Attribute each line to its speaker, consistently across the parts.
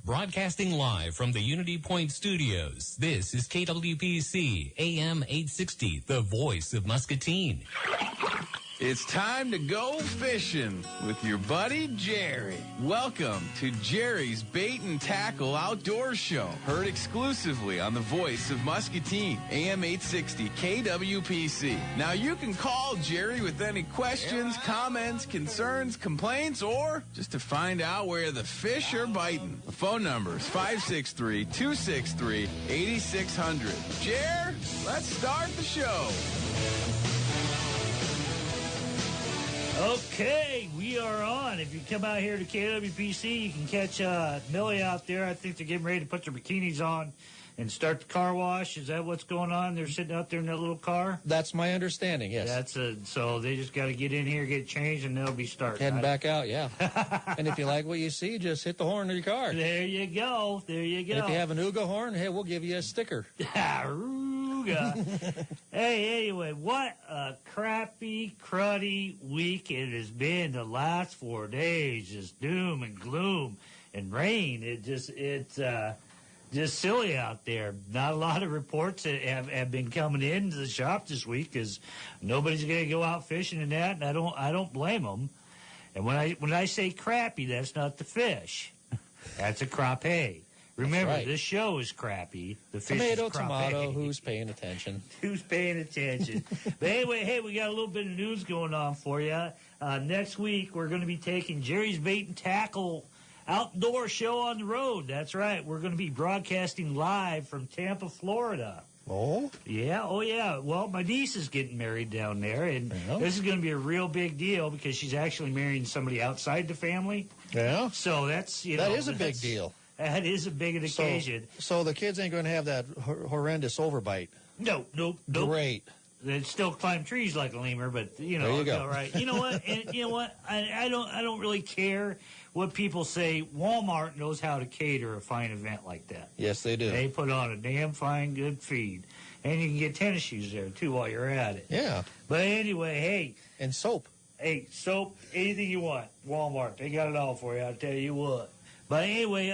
Speaker 1: Broadcasting live from the Unity Point Studios, this is KWPC AM 860, the voice of Muscatine.
Speaker 2: It's time to go fishing with your buddy Jerry. Welcome to Jerry's Bait and Tackle Outdoor Show. Heard exclusively on the voice of Muscatine, AM 860 KWPC. Now you can call Jerry with any questions, comments, concerns, complaints, or just to find out where the fish are biting. The phone number is 563-263-8600. Jer, let's start the show.
Speaker 3: Okay, we are on. If you come out here to KWPC, you can catch Millie out there. I think they're getting ready to put their bikinis on and start the car wash. Is that what's going on? They're sitting out there in that little car?
Speaker 4: That's my understanding, yes.
Speaker 3: So they just got to get in here, get changed, and they'll be starting.
Speaker 4: Heading back out, yeah. And if you like what you see, just hit the horn of your car.
Speaker 3: There you go. There you go.
Speaker 4: And if you have an Ooga horn, hey, we'll give you a sticker.
Speaker 3: Hey, anyway, what a crappy, cruddy week it has been the last 4 days. Just doom and gloom and rain. It's just silly out there. Not a lot of reports that have been coming into the shop this week because nobody's going to go out fishing and that, and I don't blame them. And when I say crappy, that's not the fish. That's a crappie. Remember,
Speaker 4: right.
Speaker 3: This show is crappy. The fish
Speaker 4: tomato,
Speaker 3: is crappie.
Speaker 4: tomato, who's paying attention?
Speaker 3: Who's paying attention? But anyway, hey, we got a little bit of news going on for you. Next week, we're going to be taking Jerry's Bait and Tackle Outdoor Show on the road. That's right. We're going to be broadcasting live from Tampa, Florida.
Speaker 4: Oh?
Speaker 3: Yeah, oh yeah. Well, my niece is getting married down there, and this is going to be a real big deal because she's actually marrying somebody outside the family.
Speaker 4: Yeah?
Speaker 3: So that's,
Speaker 4: that is a big deal.
Speaker 3: That is a big occasion.
Speaker 4: So the kids ain't going to have that horrendous overbite.
Speaker 3: Nope.
Speaker 4: Great.
Speaker 3: They'd still climb trees like a lemur, but
Speaker 4: there you go.
Speaker 3: All right. You know what? And you know what? I don't really care what people say. Walmart knows how to cater a fine event like that.
Speaker 4: Yes, they do.
Speaker 3: They put on a damn fine, good feed, and you can get tennis shoes there too while you're at it.
Speaker 4: Yeah.
Speaker 3: But anyway, hey.
Speaker 4: And soap.
Speaker 3: Hey, soap, anything you want. Walmart, they got it all for you. I'll tell you what. But anyway,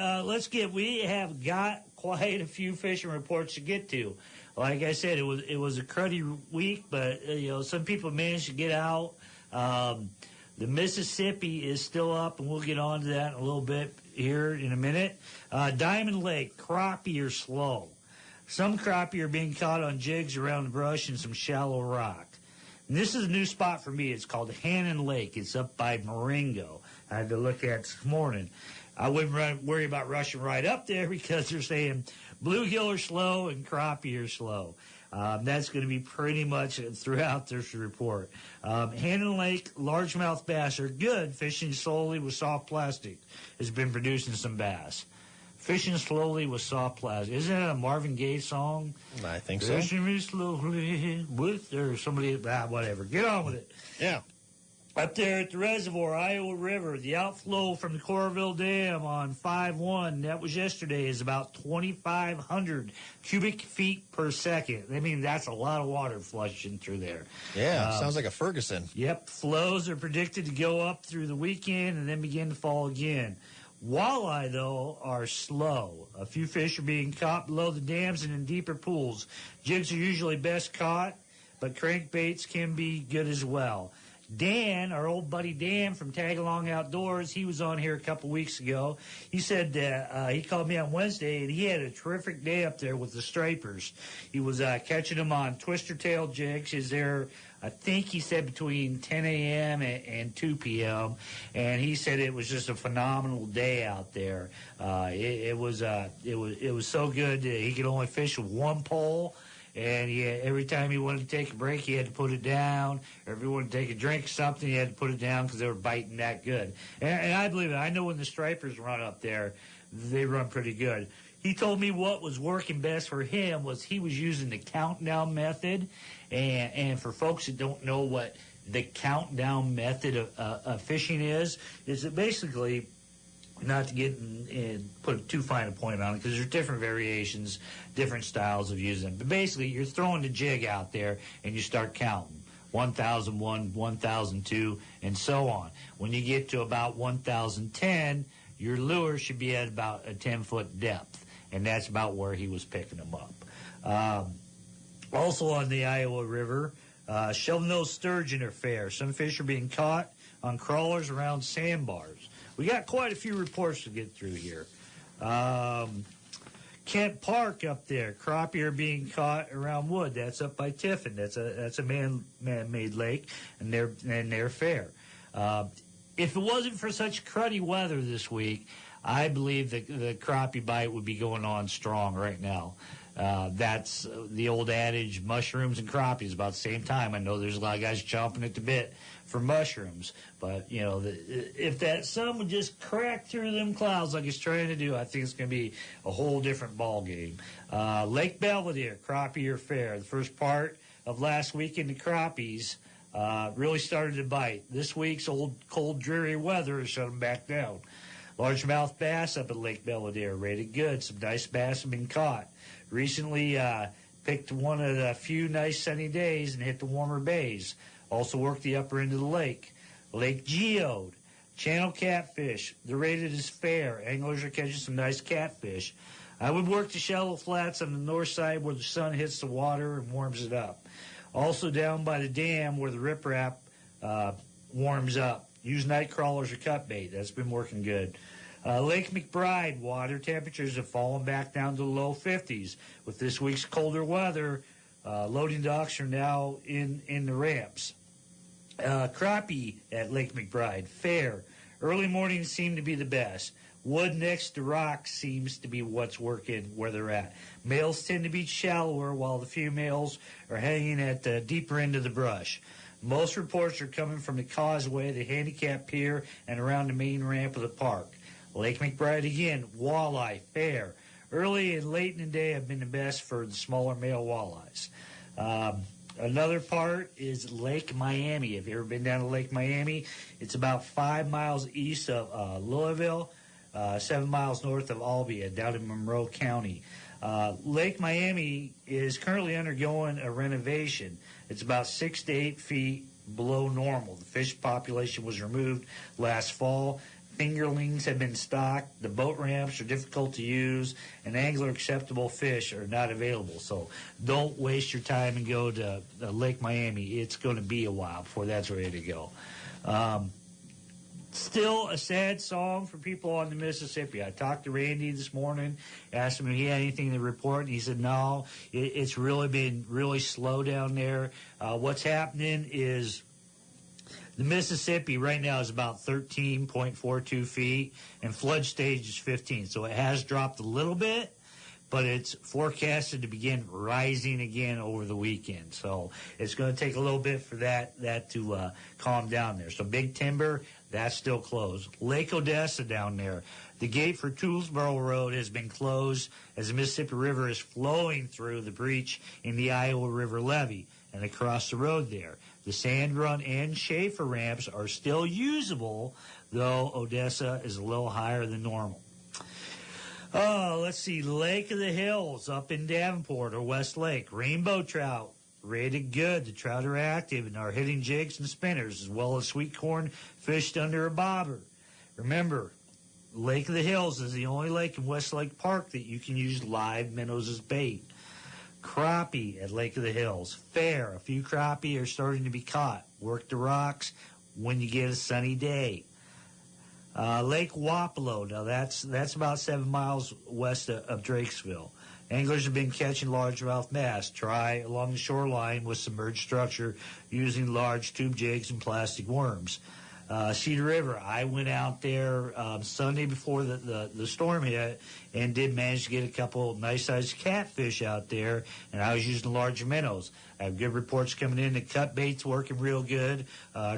Speaker 3: we have got quite a few fishing reports to get to. Like I said, it was a cruddy week, but some people managed to get out. The Mississippi is still up, and we'll get on to that in a little bit here in a minute. Diamond Lake, crappie are slow. Some crappie are being caught on jigs around the brush and some shallow rock. And this is a new spot for me. It's called Hannon Lake. It's up by Marengo. I had to look at it this morning. I wouldn't worry about rushing right up there because they're saying bluegill are slow and crappie are slow. That's going to be pretty much throughout this report. Hannon Lake largemouth bass are good. Fishing slowly with soft plastic has been producing some bass. Fishing slowly with soft plastic. Isn't that a Marvin Gaye song?
Speaker 4: I think so.
Speaker 3: Fishing me slowly with, or somebody, whatever. Get on with it.
Speaker 4: Yeah.
Speaker 3: Up there at the reservoir, Iowa River, the outflow from the Coralville Dam on 5-1, that was yesterday, is about 2,500 cubic feet per second. I mean, that's a lot of water flushing through there.
Speaker 4: Yeah, sounds like a Ferguson.
Speaker 3: Yep, flows are predicted to go up through the weekend and then begin to fall again. Walleye, though, are slow. A few fish are being caught below the dams and in deeper pools. Jigs are usually best caught, but crankbaits can be good as well. Dan, our old buddy Dan from Tag Along Outdoors, he was on here a couple weeks ago. He said that he called me on Wednesday, and he had a terrific day up there with the stripers. He was catching them on twister tail jigs. Is there, I think he said between 10 a.m. and 2 p.m., and he said it was just a phenomenal day out there. It was so good that he could only fish with one pole. And every time he wanted to take a break, he had to put it down. Or if he wanted to take a drink or something, he had to put it down because they were biting that good. And I believe it. I know when the stripers run up there, they run pretty good. He told me what was working best for him was he was using the countdown method. And for folks that don't know what the countdown method of fishing is it basically, not to get and put too fine a point on it, because there's different variations, different styles of using it. But basically, you're throwing the jig out there, and you start counting. 1,001, 1,002, and so on. When you get to about 1,010, your lure should be at about a 10-foot depth, and that's about where he was picking them up. Also on the Iowa River, shovel-nosed sturgeon are fair. Some fish are being caught on crawlers around sandbars. We got quite a few reports to get through here. Kent Park up there, crappie are being caught around Wood. That's up by Tiffin. That's a man-made lake, and they're fair. If it wasn't for such cruddy weather this week, I believe the crappie bite would be going on strong right now. That's the old adage, mushrooms and crappies about the same time. I know there's a lot of guys chomping at the bit for mushrooms, but if that sun would just crack through them clouds like it's trying to do, I think it's going to be a whole different ball game. Lake Belvedere, crappie are fair. The first part of last weekend, the crappies really started to bite. This week's old cold, dreary weather has shut them back down. Largemouth bass up at Lake Belvedere, rated good. Some nice bass have been caught. Recently picked one of the few nice sunny days and hit the warmer bays. Also worked the upper end of the lake. Lake Geode, channel catfish. They're rated as fair. Anglers are catching some nice catfish. I would work the shallow flats on the north side where the sun hits the water and warms it up. Also down by the dam where the riprap warms up. Use night crawlers or cut bait. That's been working good. Lake McBride, water temperatures have fallen back down to the low 50s. With this week's colder weather, loading docks are now in the ramps. Crappie at Lake McBride, fair. Early mornings seem to be the best. Wood next to rock seems to be what's working where they're at. Males tend to be shallower while the females are hanging at the deeper end of the brush. Most reports are coming from the causeway, the handicap pier, and around the main ramp of the park. Lake McBride again, walleye, fair. Early and late in the day have been the best for the smaller male walleyes. Another part is Lake Miami. Have you ever been down to Lake Miami? It's about 5 miles east of Louisville, 7 miles north of Albia, down in Monroe County. Lake Miami is currently undergoing a renovation. It's about 6 to 8 feet below normal. The fish population was removed last fall. Fingerlings have been stocked. The boat ramps are difficult to use, and angler-acceptable fish are not available. So don't waste your time and go to Lake Miami. It's going to be a while before that's ready to go. Still a sad song for people on the Mississippi. I talked to Randy this morning, asked him if he had anything to report, and he said, no, it's really been really slow down there. What's happening is the Mississippi right now is about 13.42 feet, and flood stage is 15. So it has dropped a little bit, but it's forecasted to begin rising again over the weekend. So it's going to take a little bit for that to calm down there. So Big Timber, that's still closed. Lake Odessa down there, the gate for Toolsboro Road has been closed as the Mississippi River is flowing through the breach in the Iowa River levee and across the road there. The Sand Run and Schaefer ramps are still usable, though Odessa is a little higher than normal. Oh, let's see. Lake of the Hills up in Davenport or West Lake. Rainbow trout rated good. The trout are active and are hitting jigs and spinners, as well as sweet corn fished under a bobber. Remember, Lake of the Hills is the only lake in West Lake Park that you can use live minnows as bait. Crappie at Lake of the Hills, fair. A few crappie are starting to be caught. Work the rocks when you get a sunny day. Lake Wapello, now that's about 7 miles west of Drakesville. Anglers have been catching largemouth bass. Try along the shoreline with submerged structure using large tube jigs and plastic worms. Cedar River, I went out there Sunday before the storm hit and did manage to get a couple of nice-sized catfish out there, and I was using larger minnows. I have good reports coming in. The cut bait's working real good.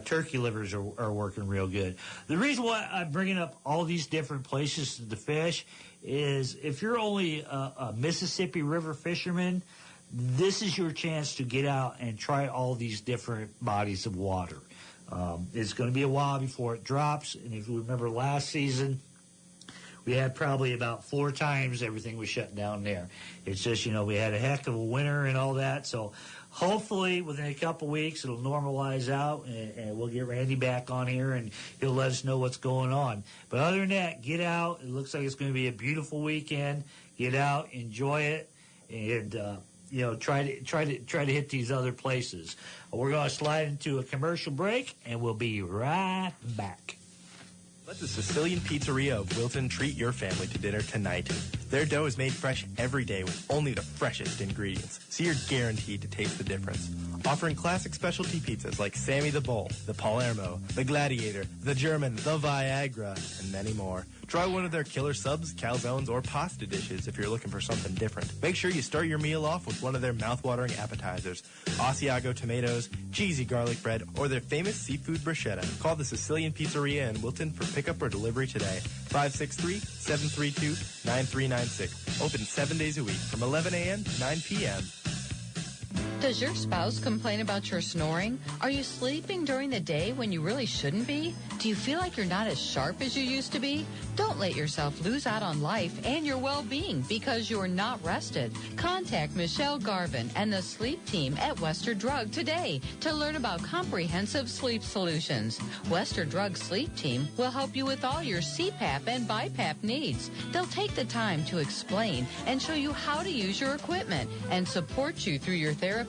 Speaker 3: Turkey livers are working real good. The reason why I'm bringing up all these different places to fish is if you're only a Mississippi River fisherman, this is your chance to get out and try all these different bodies of water. It's going to be a while before it drops, and if you remember last season, we had probably about 4 times everything was shut down there. It's just, we had a heck of a winter and all that, so hopefully within a couple weeks it'll normalize out, and we'll get Randy back on here, and he'll let us know what's going on. But other than that, get out. It looks like it's going to be a beautiful weekend. Get out, enjoy it, and try to hit these other places. We're going to slide into a commercial break, and we'll be right back.
Speaker 5: Let the Sicilian Pizzeria of Wilton treat your family to dinner tonight. Their dough is made fresh every day with only the freshest ingredients, so you're guaranteed to taste the difference. Offering classic specialty pizzas like Sammy the Bull, the Palermo, the Gladiator, the German, the Viagra, and many more. Try one of their killer subs, calzones, or pasta dishes if you're looking for something different. Make sure you start your meal off with one of their mouth-watering appetizers, Asiago tomatoes, cheesy garlic bread, or their famous seafood bruschetta. Call the Sicilian Pizzeria in Wilton for pickup or delivery today. 563-732-9396. Open 7 days a week from 11 a.m. to 9 p.m.
Speaker 6: Does your spouse complain about your snoring? Are you sleeping during the day when you really shouldn't be? Do you feel like you're not as sharp as you used to be? Don't let yourself lose out on life and your well-being because you're not rested. Contact Michelle Garvin and the sleep team at Wester Drug today to learn about comprehensive sleep solutions. Wester Drug Sleep Team will help you with all your CPAP and BiPAP needs. They'll take the time to explain and show you how to use your equipment and support you through your therapy.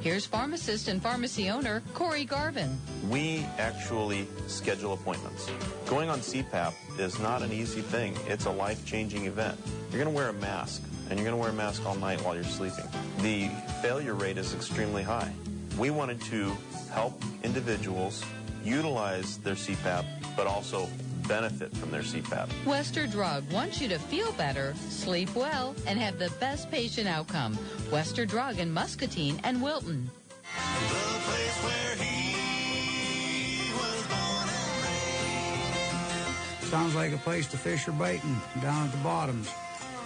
Speaker 6: Here's pharmacist and pharmacy owner Corey Garvin.
Speaker 7: We actually schedule appointments. Going on CPAP is not an easy thing. It's a life-changing event. You're going to wear a mask, and you're going to wear a mask all night while you're sleeping. The failure rate is extremely high. We wanted to help individuals utilize their CPAP, but also benefit from their CPAP.
Speaker 6: Wester Drug wants you to feel better, sleep well, and have the best patient outcome. Wester Drug in Muscatine and Wilton.
Speaker 8: The place where he was born and raised.
Speaker 9: Sounds like a place to fish or baiting down at the bottoms.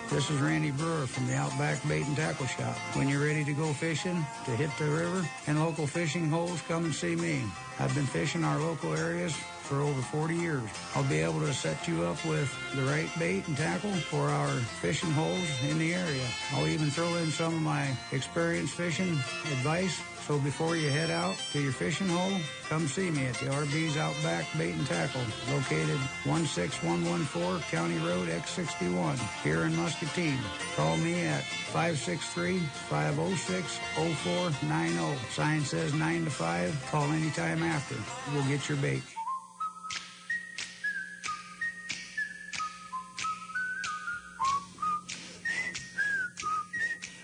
Speaker 9: This is Randy Brewer from the Outback Bait and Tackle Shop. When you're ready to go fishing, to hit the river and local fishing holes, come and see me. I've been fishing our local areas for over 40 years. I'll be able to set you up with the right bait and tackle for our fishing holes in the area. I'll even throw in some of my experienced fishing advice. So before you head out to your fishing hole, come see me at the RB's Outback Bait and Tackle, located 16114 County Road X61 here in Muscatine. Call me at 563-506-0490. Sign says 9 to 5. Call anytime after. We'll get your bait.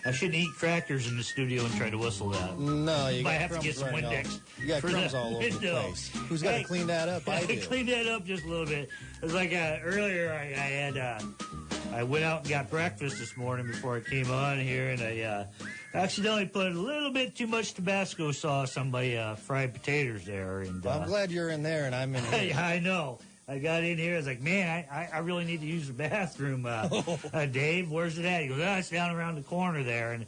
Speaker 3: I shouldn't eat crackers in the studio and try to whistle that.
Speaker 4: No, you
Speaker 3: might
Speaker 4: got
Speaker 3: have to get some
Speaker 4: running
Speaker 3: Windex.
Speaker 4: all- You got
Speaker 3: for
Speaker 4: crumbs
Speaker 3: the
Speaker 4: all over the
Speaker 3: window.
Speaker 4: place. Who's got to clean that up? I do.
Speaker 3: Clean that up just a little bit. It was like earlier I went out and got breakfast this morning before I came on here, and I accidentally put a little bit too much Tabasco sauce on my fried potatoes there. And
Speaker 4: Well, I'm glad you're in there and I'm in here.
Speaker 3: I know. I got in here. I was like, man, I really need to use the bathroom. Dave, where's it at? He goes, it's down around the corner there. And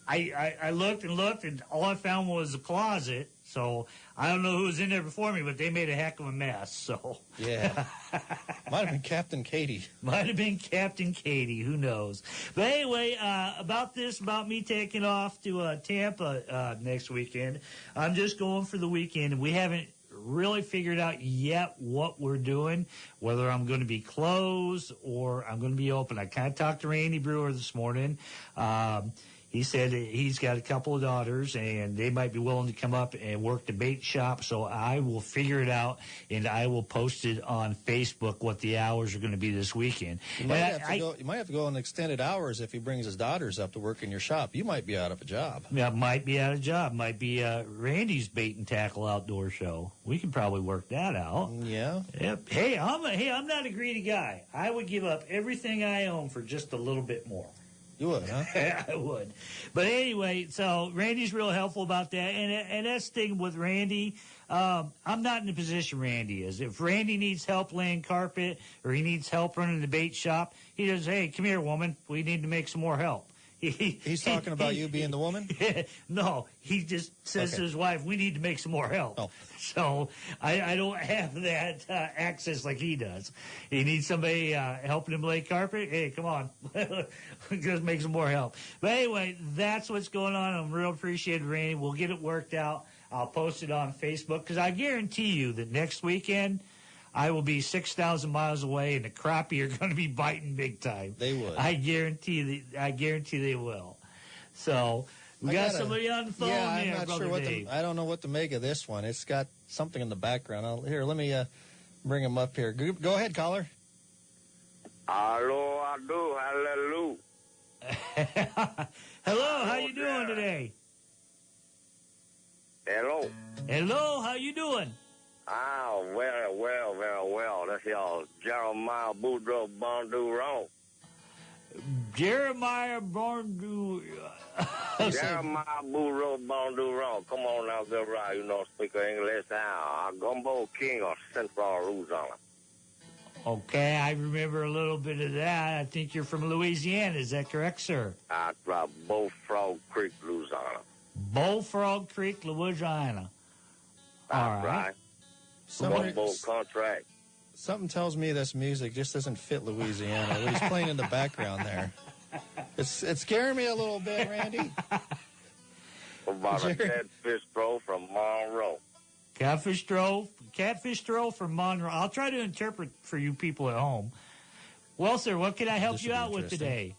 Speaker 3: I looked and looked, and all I found was a closet. So I don't know who was in there before me, but they made a heck of a mess. So
Speaker 4: Yeah. Might have been Captain Katie.
Speaker 3: Might have been Captain Katie. Who knows? But anyway, about me taking off to Tampa next weekend. I'm just going for the weekend, and we haven't really figured out yet what we're doing, whether I'm going to be closed or I'm going to be open. I kind of talked to Randy Brewer this morning. He said he's got a couple of daughters, and they might be willing to come up and work the bait shop. So I will figure it out, and I will post it on Facebook what the hours are going to be this weekend.
Speaker 4: You might have to go on extended hours if he brings his daughters up to work in your shop. You might be out of a job.
Speaker 3: Yeah, might be out of job. Might be Randy's Bait and Tackle outdoor show. We can probably work that out.
Speaker 4: Yeah.
Speaker 3: Yep. Hey, I'm not a greedy guy. I would give up everything I own for just a little bit more.
Speaker 4: You would, huh?
Speaker 3: I would. But anyway, so Randy's real helpful about that. And that's the thing with Randy. I'm not in the position Randy is. If Randy needs help laying carpet or he needs help running the bait shop, he says, hey, come here, woman. We need to make some more help.
Speaker 4: He's talking about you being the woman?
Speaker 3: No, he just says to his wife, we need to make some more help.
Speaker 4: Oh.
Speaker 3: So I don't have that access like he does. He needs somebody helping him lay carpet. Hey, come on. Just make some more help. But anyway, that's what's going on. I'm real appreciative, Randy. We'll get it worked out. I'll post it on Facebook because I guarantee you that next weekend I will be 6,000 miles away and the crappie are going to be biting big time.
Speaker 4: They would.
Speaker 3: I guarantee they will. So we got somebody on the phone
Speaker 4: I'm
Speaker 3: there,
Speaker 4: not
Speaker 3: Brother
Speaker 4: sure
Speaker 3: Dave.
Speaker 4: I don't know what to make of this one. It's got something in the background. Here, let me bring him up here. Go ahead, caller.
Speaker 10: Hello, I do. Hallelujah.
Speaker 3: Hello, how you doing today?
Speaker 10: Hello.
Speaker 3: Hello, how you doing?
Speaker 10: Ah, very well. That's y'all Jeremiah Boudreaux Bondu-Ron.
Speaker 3: Jeremiah Bondu.
Speaker 10: Jeremiah Boudreaux Bondu-Ron. Come on now, good right. You know, speak English now. Gumbo King of Central Louisiana.
Speaker 3: Okay, I remember a little bit of that. I think you're from Louisiana. Is that correct, sir?
Speaker 10: I from Bullfrog Creek, Louisiana.
Speaker 3: Bullfrog Creek, Louisiana. All right.
Speaker 10: Gumbo contract.
Speaker 4: Something tells me this music just doesn't fit Louisiana. What he's playing in the background there. It's scaring me a little bit, Randy.
Speaker 10: About a catfish throw from Monroe.
Speaker 3: Catfish throw from Monroe. I'll try to interpret for you people at home. Well, sir, what can I help you out with today?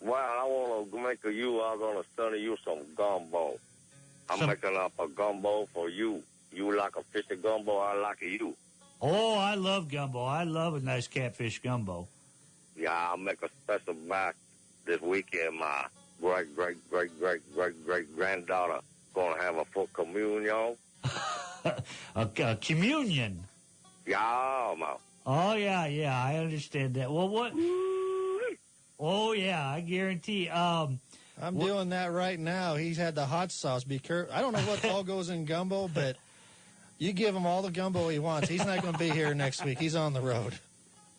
Speaker 10: Well, I want to make I'm going to study you some gumbo. I'm making up a gumbo for you. You like a fish gumbo, I like you.
Speaker 3: Oh, I love gumbo. I love a nice catfish gumbo.
Speaker 10: Yeah, I'll make a special batch this weekend. My great granddaughter going to have a full communion.
Speaker 3: a communion?
Speaker 10: Yeah, man.
Speaker 3: Oh, yeah, I understand that. Well, what? Oh, yeah, I guarantee.
Speaker 4: I'm doing that right now. He's had the hot sauce. Be careful. I don't know what all goes in gumbo, but you give him all the gumbo he wants. He's not going to be here next week. He's on the road.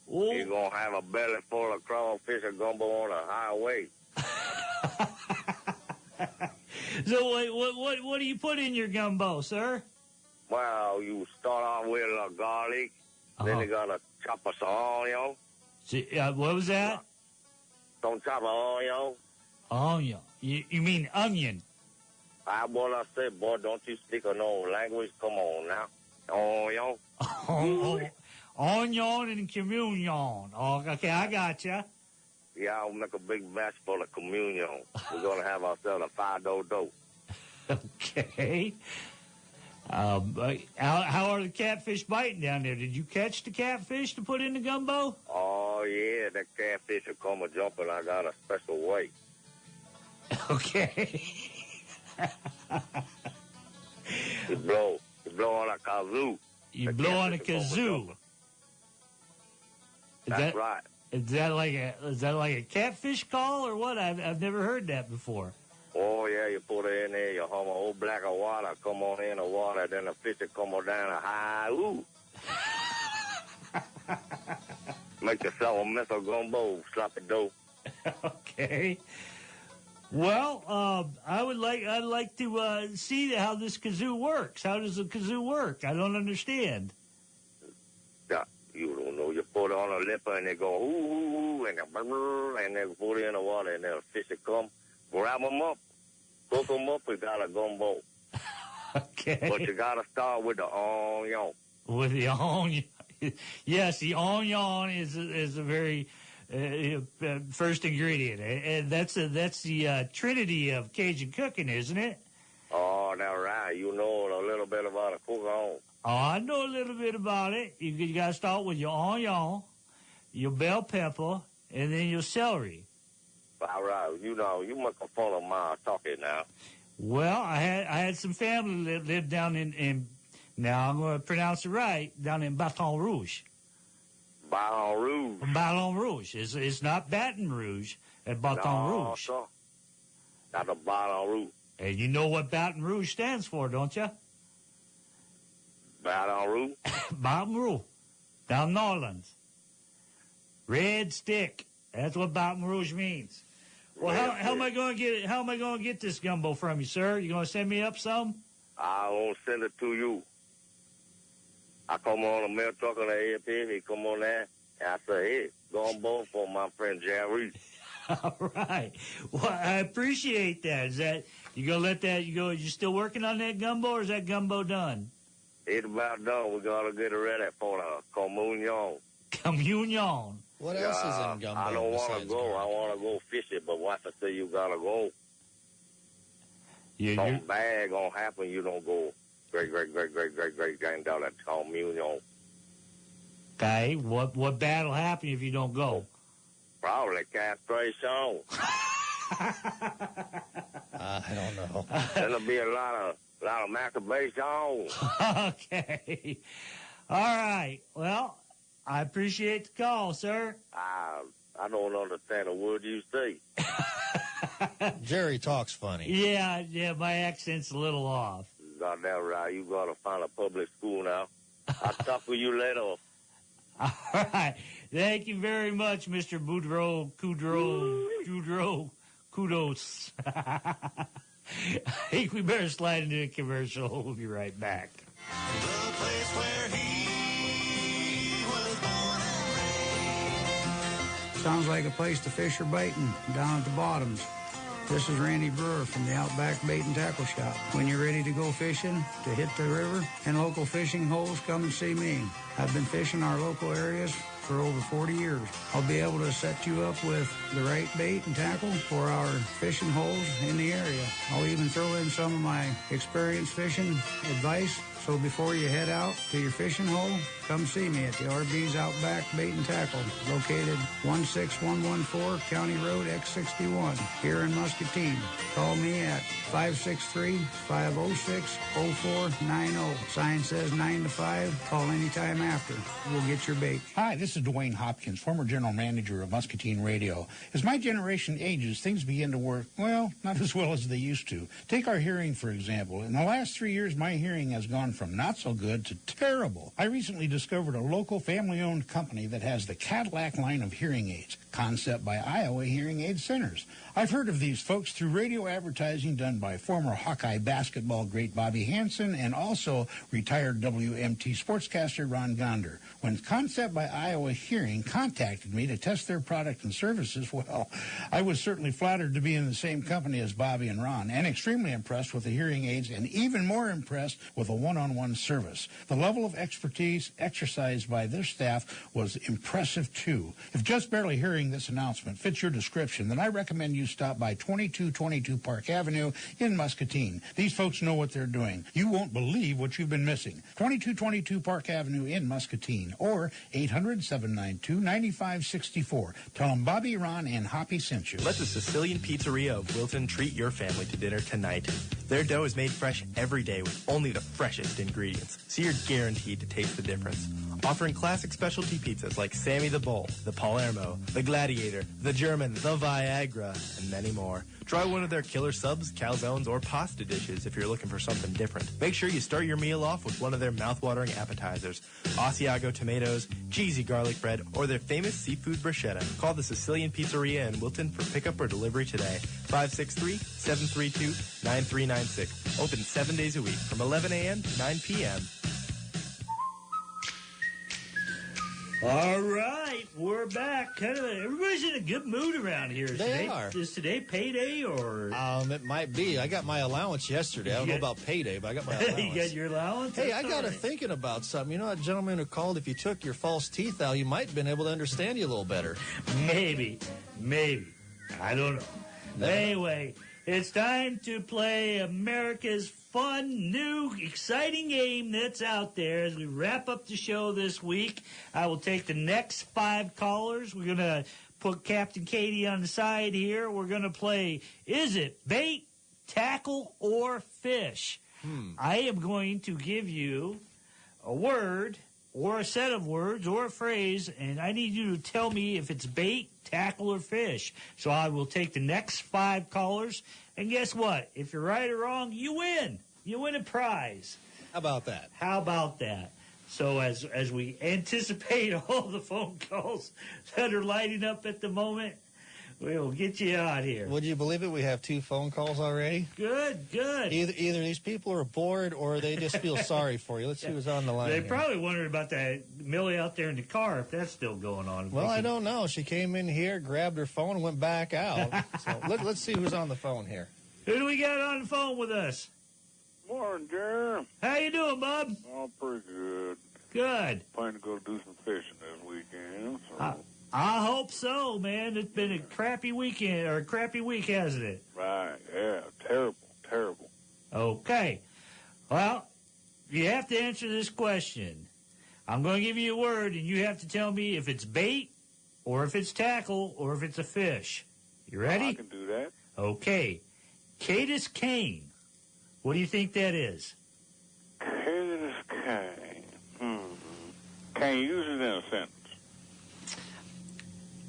Speaker 3: Oh.
Speaker 10: He's going to have a belly full of crawfish and gumbo on a highway.
Speaker 3: So what do you put in your gumbo, sir?
Speaker 10: Well, you start off with garlic. Then you got to chop a some onion.
Speaker 3: See, what was that?
Speaker 10: Don't chop an onion.
Speaker 3: Onion. You mean onion?
Speaker 10: What I said, boy, don't you speak of no language? Come on now. Onion.
Speaker 3: Onion and communion. Oh, okay, I got you.
Speaker 10: Yeah, I'll make a big batch for the communion. We're going to have ourselves a 5-do-do.
Speaker 3: Okay. How are the catfish biting down there? Did you catch the catfish to put in the gumbo?
Speaker 10: Oh, yeah, that catfish will come a jumping. I got a special way.
Speaker 3: Okay.
Speaker 10: You blow on a kazoo.
Speaker 3: You blow on a kazoo.
Speaker 10: That's right.
Speaker 3: Is that like a catfish call or what? I've never heard that before.
Speaker 10: Oh, yeah, you put it in there, you hum a whole black of water, come on in the water, then the fish will come on down a high, ooh. Make yourself a missile gumbo, sloppy dough.
Speaker 3: Okay. Well, I'd like to see how this kazoo works. How does the kazoo work? I don't understand.
Speaker 10: Yeah, you don't know. You put it on a lipper and they go, ooh, and they put it in the water and then the fish will come. Grab them up, cook them up, we got a gumbo.
Speaker 3: Okay.
Speaker 10: But you got to start with the onion.
Speaker 3: With the onion. Yes, the onion is a very first ingredient. And that's the trinity of Cajun cooking, isn't it?
Speaker 10: Oh, that's right. You know a little bit about a cook on.
Speaker 3: Oh, I know a little bit about it. You got to start with your onion, your bell pepper, and then your celery.
Speaker 10: All right, you know, you making fun of my talking now.
Speaker 3: Well, I had some family that lived down in now I'm going to pronounce it right, down in Baton Rouge.
Speaker 10: Baton Rouge.
Speaker 3: Baton Rouge. It's not Baton Rouge at Baton Rouge.
Speaker 10: Sir. Not the Baton Rouge.
Speaker 3: And you know what Baton Rouge stands for, don't you?
Speaker 10: Baton Rouge?
Speaker 3: Baton Rouge. Down New Orleans. Red stick. That's what Baton Rouge means. Well, how am I going to get this gumbo from you, sir? You going to send me up some?
Speaker 10: I won't send it to you. I come on a mail truck on the AFP. He come on there, and I say, hey, gumbo for my friend Jerry.
Speaker 3: All right. Well, I appreciate that. Is that you gonna let that you go? You still working on that gumbo, or is that gumbo done?
Speaker 10: It's about done. We gotta get it ready for the communion.
Speaker 3: Communion.
Speaker 4: What else is in gumbo?
Speaker 10: I don't want to
Speaker 4: besides
Speaker 10: go.
Speaker 4: garlic?
Speaker 10: I want to go fishing, but wife say you gotta go. Something bad gonna happen. You don't go. Great granddaughter communion.
Speaker 3: Okay. What bad will happen if you don't go?
Speaker 10: Probably castration.
Speaker 4: I don't know.
Speaker 10: There'll be a lot of masturbation.
Speaker 3: Okay. All right. Well, I appreciate the call, sir.
Speaker 10: I don't understand a word you say.
Speaker 4: Jerry talks funny.
Speaker 3: Yeah, my accent's a little off.
Speaker 10: Goddamn right. You gotta find a public school now. I'll talk to you later.
Speaker 3: All right. Thank you very much, Mr. Boudreaux, Kudos. I think we better slide into a commercial. We'll be right back.
Speaker 8: The place where he was born and
Speaker 9: Sounds like a place to fish or baiting down at the bottoms. This is Randy Brewer from the Outback Bait and Tackle Shop. When you're ready to go fishing, to hit the river and local fishing holes, come and see me. I've been fishing our local areas for over 40 years. I'll be able to set you up with the right bait and tackle for our fishing holes in the area. I'll even throw in some of my experience fishing advice. So before you head out to your fishing hole, come see me at the RB's Outback Bait and Tackle, located 16114 County Road X61 here in Muscatine. Call me at 563-506-0490. Sign says 9 to 5. Call anytime after. We'll get your bait.
Speaker 11: Hi, this is Dwayne Hopkins, former general manager of Muscatine Radio. As my generation ages, things begin to work, well, not as well as they used to. Take our hearing, for example. In the last 3 years, my hearing has gone from not so good to terrible. I recently discovered a local family-owned company that has the Cadillac line of hearing aids, concept by Iowa Hearing Aid Centers. I've heard of these folks through radio advertising done by former Hawkeye basketball great Bobby Hansen and also retired WMT sportscaster Ron Gonder. When Concept by Iowa Hearing contacted me to test their product and services, well, I was certainly flattered to be in the same company as Bobby and Ron and extremely impressed with the hearing aids and even more impressed with a one-on-one service. The level of expertise exercised by their staff was impressive, too. If just barely hearing this announcement fits your description, then I recommend you stop by 2222 Park Avenue in Muscatine. These folks know what they're doing. You won't believe what you've been missing. 2222 Park Avenue in Muscatine or 800-792-9564. Tell them Bobby, Ron, and Hoppy sent you.
Speaker 5: Let the Sicilian Pizzeria of Wilton treat your family to dinner tonight. Their dough is made fresh every day with only the freshest ingredients, so you're guaranteed to taste the difference. Offering classic specialty pizzas like Sammy the Bull, the Palermo, the Gladiator, the German, the Viagra, and many more. Try one of their killer subs, calzones, or pasta dishes if you're looking for something different. Make sure you start your meal off with one of their mouth-watering appetizers, Asiago tomatoes, cheesy garlic bread, or their famous seafood bruschetta. Call the Sicilian Pizzeria in Wilton for pickup or delivery today. 563-732-9396. Open 7 days a week from 11 a.m. to 9 p.m.
Speaker 3: All right, we're back. Everybody's in a good mood around here.
Speaker 4: They are.
Speaker 3: Is today payday or?
Speaker 4: It might be. I got my allowance yesterday. I don't know about payday, but I got my allowance.
Speaker 3: You got your allowance?
Speaker 4: Hey,
Speaker 3: That's
Speaker 4: I got to
Speaker 3: all right.
Speaker 4: thinking about something. You know, that gentleman who called, if you took your false teeth out, you might have been able to understand you a little better.
Speaker 3: Maybe. I don't know.
Speaker 4: No.
Speaker 3: Anyway, it's time to play America's fun, new, exciting game that's out there. As we wrap up the show this week, I will take the next 5 callers. We're going to put Captain Katie on the side here. We're going to play, is it bait, tackle, or fish? I am going to give you a word or a set of words or a phrase, and I need you to tell me if it's bait, tackle, or fish. So I will take the next 5 callers, and guess what? If you're right or wrong, you win. You win a prize.
Speaker 4: How about that?
Speaker 3: How about that? So as we anticipate all the phone calls that are lighting up at the moment, We'll get you out here.
Speaker 4: Would you believe it? We have 2 phone calls already.
Speaker 3: Good.
Speaker 4: Either these people are bored or they just feel sorry for you. Let's see who's on the line.
Speaker 3: They
Speaker 4: here.
Speaker 3: probably wondered about that Millie out there in the car, if that's still going on.
Speaker 4: Well, I don't know. She came in here, grabbed her phone, and went back out. So let's see who's on the phone here.
Speaker 3: Who do we got on the phone with us?
Speaker 12: Morning, Jerry.
Speaker 3: How you doing, bub?
Speaker 12: Oh, pretty good.
Speaker 3: Good.
Speaker 12: Planning to go do some fishing this weekend. So.
Speaker 3: I hope so, man. It's been a crappy weekend, or a crappy week, hasn't it?
Speaker 12: Right, yeah. Terrible.
Speaker 3: Okay. Well, you have to answer this question. I'm going to give you a word, and you have to tell me if it's bait, or if it's tackle, or if it's a fish. You ready?
Speaker 12: I can do that.
Speaker 3: Okay. Cadus cane. What do you think that is?
Speaker 12: Cadus cane. Can't use it in a sentence.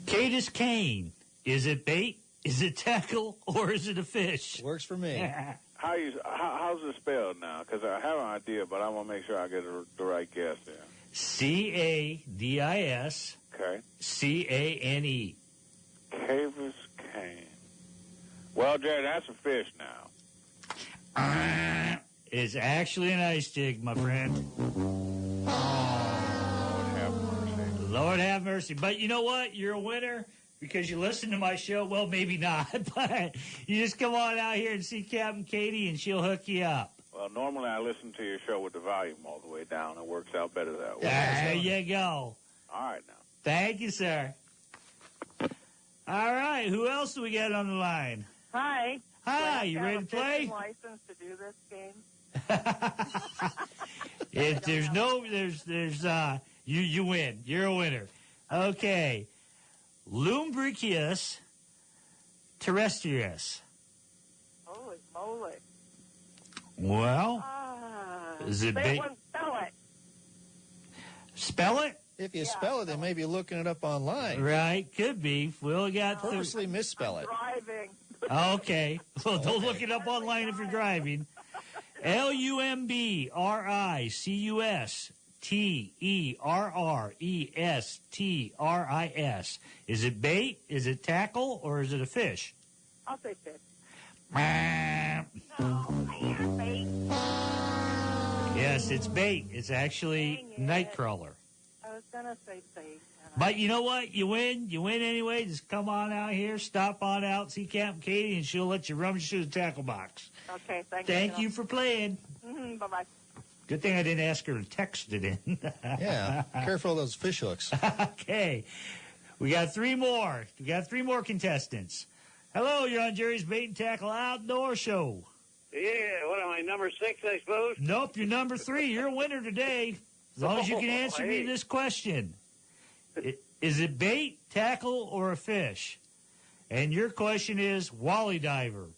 Speaker 3: Cadus cane. Is it bait? Is it tackle? Or is it a fish?
Speaker 4: Works for me.
Speaker 12: How's it spelled now? Because I have an idea, but I want to make sure I get the right guess there.
Speaker 3: C-A-D-I-S.
Speaker 12: Okay.
Speaker 3: C-A-N-E.
Speaker 12: Cadus cane. Well, Jerry, that's a fish now.
Speaker 3: It's actually an ice jig, my friend. Lord have mercy. But you know what? You're a winner because you listen to my show. Well, maybe not, but you just come on out here and see Captain Katie, and she'll hook you up.
Speaker 12: Well, normally I listen to your show with the volume all the way down. It works out better that way.
Speaker 3: There you go.
Speaker 12: All right, now.
Speaker 3: Thank you, sir. All right. Who else do we got on the line?
Speaker 13: Hi.
Speaker 3: Hi. You ready to play?
Speaker 13: License to do this game.
Speaker 3: If there's you win. You're a winner. Okay. Lumbricius terrestrius.
Speaker 13: Holy moly.
Speaker 3: Well, is it bait?
Speaker 13: Spell it.
Speaker 3: Spell it?
Speaker 4: If you spell it, they may be looking it up online.
Speaker 3: Right. Could be. Will got
Speaker 4: purposely misspell it.
Speaker 13: Driving.
Speaker 3: Okay. Well, don't look it up online if you're driving. Lumbricus. Is it bait? Is it tackle? Or is it a fish?
Speaker 13: I'll say fish.
Speaker 3: Yes, it's bait. It's actually nightcrawler.
Speaker 13: I was going to say bait.
Speaker 3: But you know what? You win. You win anyway. Just come on out here, stop on out, see Captain Katie, and she'll let you rummage through the tackle box.
Speaker 13: Okay,
Speaker 3: Thank you for playing.
Speaker 13: Bye-bye.
Speaker 3: Good thing I didn't ask her to text it in.
Speaker 4: Yeah, careful of those fish hooks.
Speaker 3: Okay. We got 3 more. We got 3 more contestants. Hello, you're on Jerry's Bait and Tackle Outdoor Show.
Speaker 14: Yeah, what am I, number 6, I suppose?
Speaker 3: Nope, you're number 3. You're a winner today. As long as you can answer me this question. Is it bait, tackle, or a fish? And your question is Wally Diver.